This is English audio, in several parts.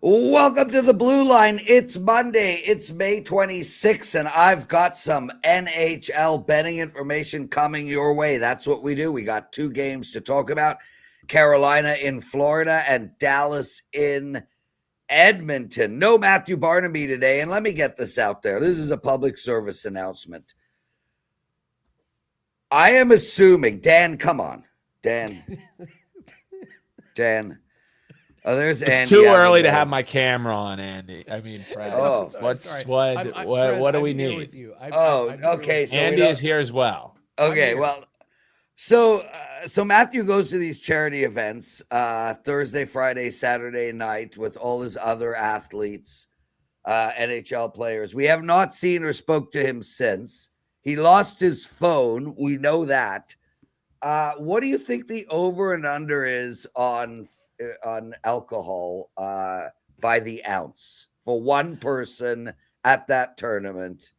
Welcome to the Blue Line. It's Monday. It's May 26th, and I've got some NHL betting information coming your way. That's what we do. We got two games to talk about, Carolina in Florida and Dallas in Edmonton. No Matthew Barnaby today, and let me get this out there. This is a public service announcement. I am assuming, Dan, come on. Dan. Oh, there's Andy. It's too early to have my camera on, Andy. I mean, Prez. What do we need? Okay. So Andy is here as well. Okay, well, so Matthew goes to these charity events Thursday, Friday, Saturday night with all his other athletes, NHL players. We have not seen or spoke to him since. He lost his phone. We know that. What do you think the over and under is on alcohol by the ounce for one person at that tournament?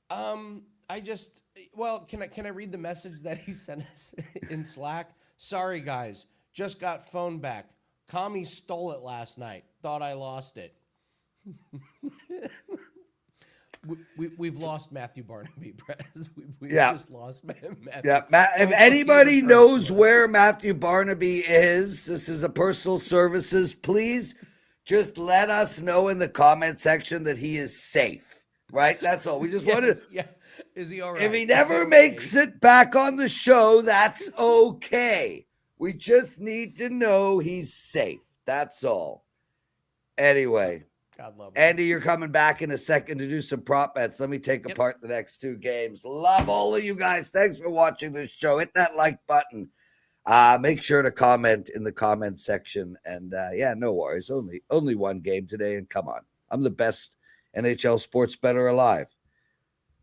Can I read the message that he sent us in Slack? Sorry guys, just got phone back. Kami stole it last night. Thought I lost it. We've lost Matthew Barnaby, Prez. We've just lost Matthew. Yeah, if anybody knows where Matthew Barnaby is, this is a personal services. Please just let us know in the comment section that he is safe. Right? That's all. We just wanted. Yeah. Is he all right? If he never makes it back on the show, that's okay. We just need to know he's safe. That's all. Anyway. God love him. Andy, you're coming back in a second to do some prop bets. Let me take apart the next two games. Love all of you guys. Thanks for watching this show. Hit that like button. Make sure to comment in the comment section. And no worries. Only one game today. And come on, I'm the best NHL sports bettor alive.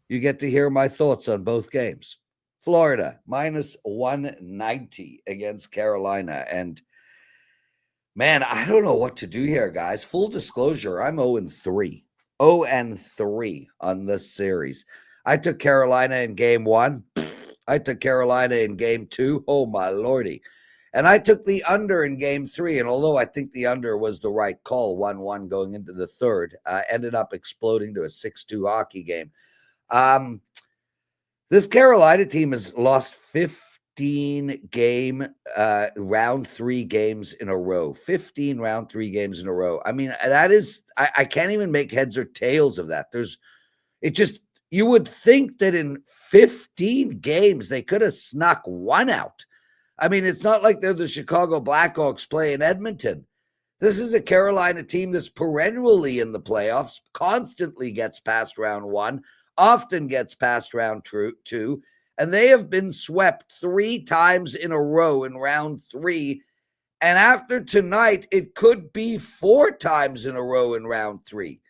You get to hear my thoughts on both games. Florida minus 190 against Carolina. And man, I don't know what to do here, guys. Full disclosure, I'm 0-3. 0-3 on this series. I took Carolina in game 1. I took Carolina in game 2. Oh, my lordy. And I took the under in game 3. And although I think the under was the right call, 1-1 going into the third, ended up exploding to a 6-2 hockey game. This Carolina team has lost 15 game round 3 games in a row. 15 round 3 games in a row. I mean, that is, I can't even make heads or tails of that. You would think that in 15 games they could have snuck one out. I mean, it's not like they're the Chicago Blackhawks playing Edmonton. This is a Carolina team that's perennially in the playoffs, constantly gets past round 1, often gets past round 2. And they have been swept 3 times in a row in round 3. And after tonight, it could be 4 times in a row in round 3.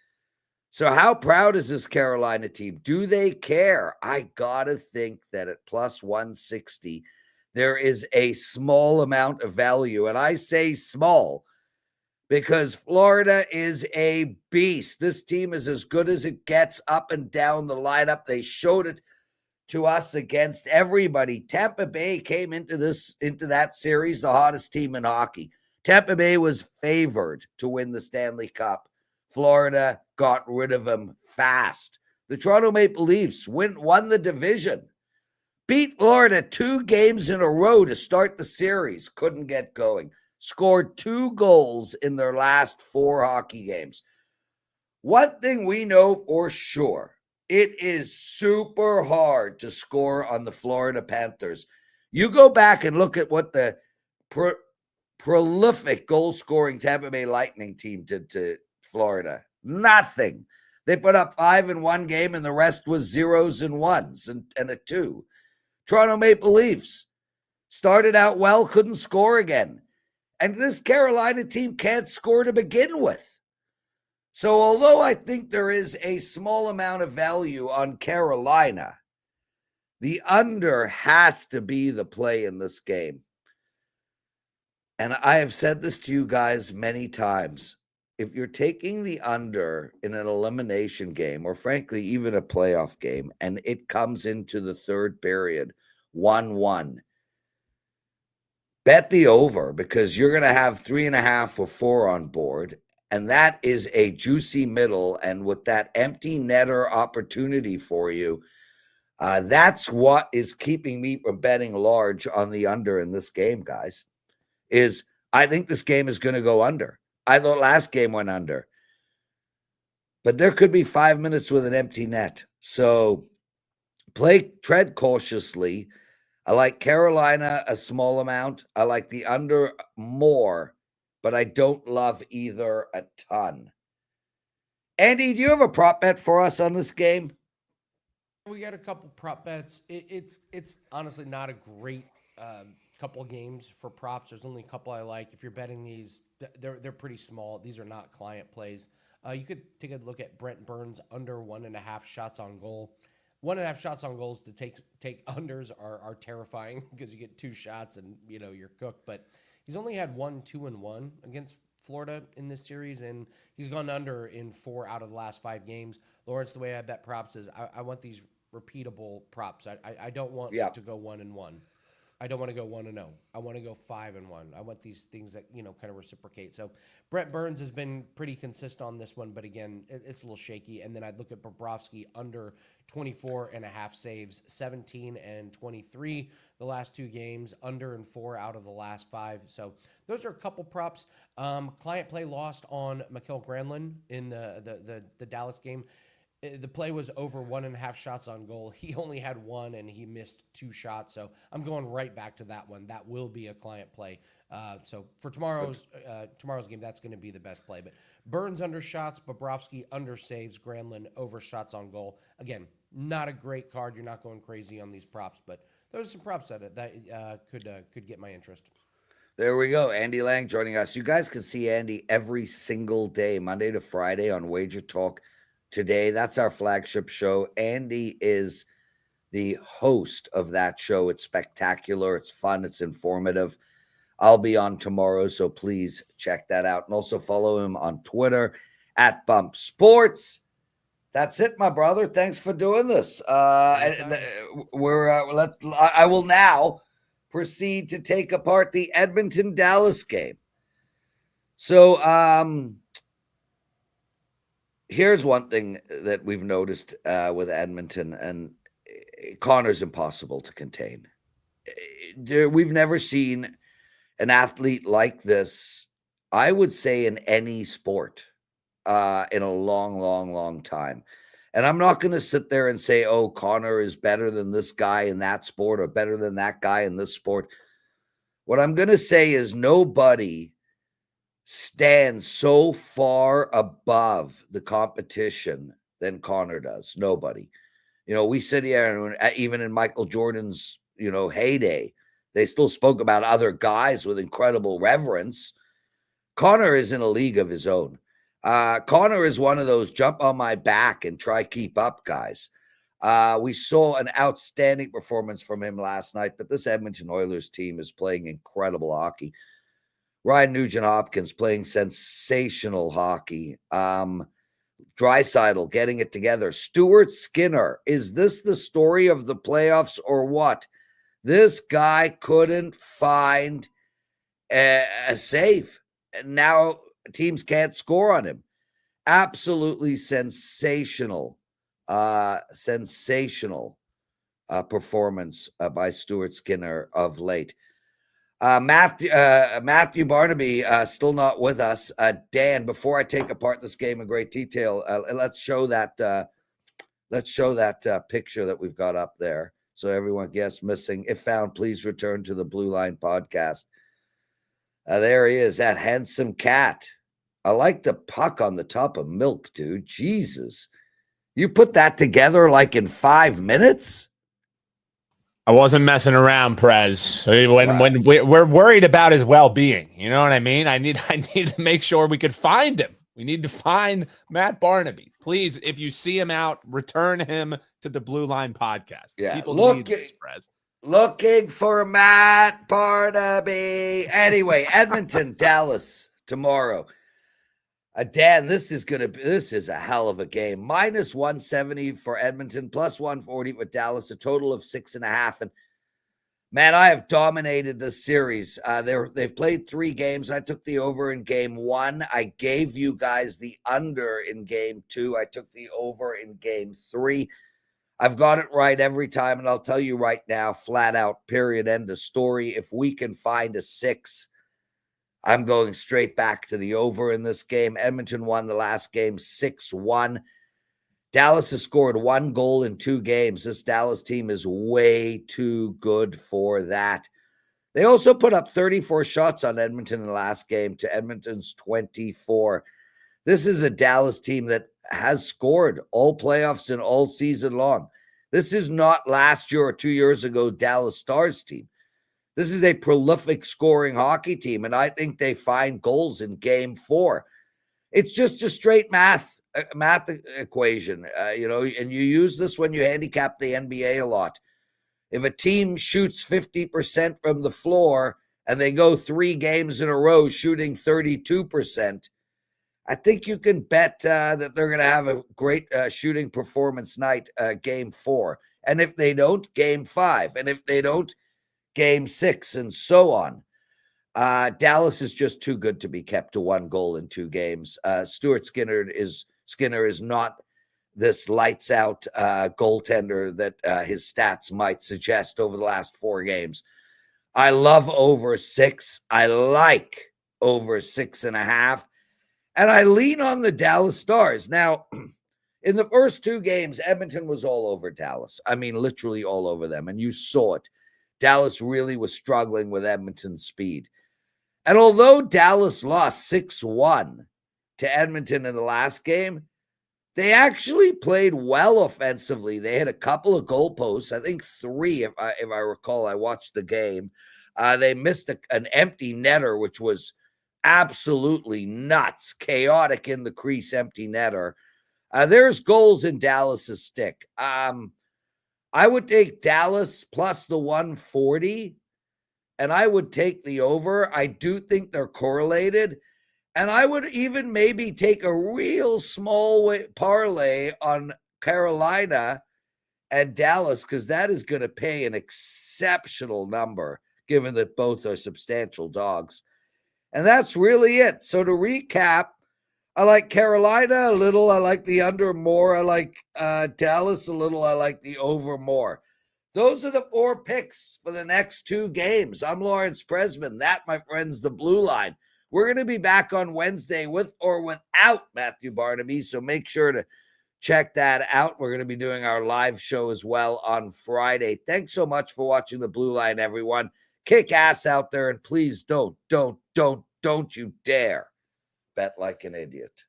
So how proud is this Carolina team? Do they care? I got to think that at plus 160, there is a small amount of value. And I say small because Florida is a beast. This team is as good as it gets up and down the lineup. They showed it to us against everybody. Tampa Bay came into that series the hottest team in hockey. Tampa Bay was favored to win the Stanley Cup. Florida got rid of them fast. The Toronto Maple Leafs won the division. Beat Florida 2 games in a row to start the series. Couldn't get going. Scored 2 goals in their last 4 hockey games. One thing we know for sure, it is super hard to score on the Florida Panthers. You go back and look at what the prolific goal-scoring Tampa Bay Lightning team did to Florida. Nothing. They put up 5 in one game, and the rest was 0s and 1s and a 2. Toronto Maple Leafs started out well, couldn't score again. And this Carolina team can't score to begin with. So although I think there is a small amount of value on Carolina, the under has to be the play in this game. And I have said this to you guys many times. If you're taking the under in an elimination game, or frankly, even a playoff game, and it comes into the third period, 1-1, bet the over because you're going to have 3.5 or 4 on board. And that is a juicy middle. And with that empty netter opportunity for you, that's what is keeping me from betting large on the under in this game, guys, is I think this game is going to go under. I thought last game went under. But there could be 5 minutes with an empty net. So tread cautiously. I like Carolina a small amount. I like the under more, but I don't love either a ton. Andy, do you have a prop bet for us on this game? We got a couple prop bets. It's honestly not a great couple of games for props. There's only a couple I like. If you're betting these, they're pretty small. These are not client plays. You could take a look at Brent Burns under 1.5 shots on goal. 1.5 shots on goals to take unders are terrifying because you get 2 shots and you're cooked. But he's only had 1-2-1 against Florida in this series, and he's gone under in 4 out of the last 5 games. Lawrence, the way I bet props is I want these repeatable props. I don't want to go 1-1. I don't want to go 1-0. I want to go 5-1. I want these things that, kind of reciprocate. So Brett Burns has been pretty consistent on this one, but again, it's a little shaky. And then I'd look at Bobrovsky under 24.5 saves, 17 and 23 the last 2 games, under and 4 out of the last 5. So those are a couple props. Client play lost on Mikael Granlund in the Dallas game. The play was over 1.5 shots on goal. He only had 1 and he missed 2 shots. So I'm going right back to that one. That will be a client play. So for tomorrow's game, that's going to be the best play. But Burns under shots, Bobrovsky under saves, Granlund over shots on goal. Again, not a great card. You're not going crazy on these props, but those are some props that could get my interest. There we go. Andy Lang joining us. You guys can see Andy every single day, Monday to Friday on WagerTalk Today. That's our flagship show. Andy is the host of that show. It's spectacular. It's fun. It's informative. I'll be on tomorrow, so please check that out. And also follow him on Twitter at Bump Sports. That's it, my brother. Thanks for doing this. I will now proceed to take apart the Edmonton-Dallas game. So, here's one thing that we've noticed with Edmonton, and Connor's impossible to contain. We've never seen an athlete like this, I would say, in any sport in a long, long, long time. And I'm not going to sit there and say, oh, Connor is better than this guy in that sport or better than that guy in this sport. What I'm going to say is nobody stands so far above the competition than Connor does. Nobody. We sit here, and even in Michael Jordan's, heyday, they still spoke about other guys with incredible reverence. Connor is in a league of his own. Connor is one of those jump on my back and try keep up guys. We saw an outstanding performance from him last night, but this Edmonton Oilers team is playing incredible hockey. Ryan Nugent-Hopkins playing sensational hockey. Draisaitl getting it together. Stuart Skinner. Is this the story of the playoffs or what? This guy couldn't find a save. And now teams can't score on him. Absolutely sensational. Performance by Stuart Skinner of late. Matthew Barnaby still not with us. Dan, before I take apart this game in great detail, let's show that picture that we've got up there, so everyone gets missing. If found, please return to the Blue Line podcast. There he is, that handsome cat. I like the puck on the top of milk, dude. Jesus, you put that together like in 5 minutes. I wasn't messing around, Prez. When we're worried about his well-being, you know what I mean? I need to make sure we could find him. We need to find Matt Barnaby. Please, if you see him out, return him to the Blue Line podcast. Yeah, people need this, Prez. Looking for Matt Barnaby. Anyway, Edmonton, Dallas tomorrow. Dan, this is a hell of a game. Minus 170 for Edmonton, plus 140 with Dallas, a total of 6.5. And Man, I have dominated this series. They've played 3 games. I took the over in game 1. I gave you guys the under in game 2. I took the over in game 3. I've got it right every time, and I'll tell you right now, flat out, period, end of story. If we can find a 6, I'm going straight back to the over in this game. Edmonton won the last game 6-1. Dallas has scored 1 goal in 2 games. This Dallas team is way too good for that. They also put up 34 shots on Edmonton in the last game to Edmonton's 24. This is a Dallas team that has scored all playoffs and all season long. This is not last year or 2 years ago Dallas Stars team. This is a prolific scoring hockey team, and I think they find goals in game 4. It's just a straight math equation, and you use this when you handicap the NBA a lot. If a team shoots 50% from the floor and they go 3 games in a row shooting 32%, I think you can bet that they're going to have a great shooting performance night, game 4. And if they don't, game 5. And if they don't, game 6, and so on. Dallas is just too good to be kept to 1 goal in 2 games. Stuart Skinner is not this lights out goaltender that his stats might suggest over the last 4 games. I love over 6. I like over 6.5. And I lean on the Dallas Stars. Now, in the first 2 games, Edmonton was all over Dallas. I mean, literally all over them. And you saw it. Dallas really was struggling with Edmonton's speed. And although Dallas lost 6-1 to Edmonton in the last game, they actually played well offensively. They had a couple of goalposts, I think 3, if I recall. I watched the game. They missed an empty netter, which was absolutely nuts, chaotic in the crease, empty netter. There's goals in Dallas's stick. I would take Dallas plus the 140, and I would take the over. I do think they're correlated. And I would even maybe take a real small parlay on Carolina and Dallas, because that is going to pay an exceptional number, given that both are substantial dogs. And that's really it. So to recap, I like Carolina a little. I like the under more. I like Dallas a little. I like the over more. Those are the 4 picks for the next 2 games. I'm Lawrence Presman. That, my friends, the Blue Line. We're going to be back on Wednesday with or without Matthew Barnaby, so make sure to check that out. We're going to be doing our live show as well on Friday. Thanks so much for watching the Blue Line, everyone. Kick ass out there, and please don't you dare bet like an idiot.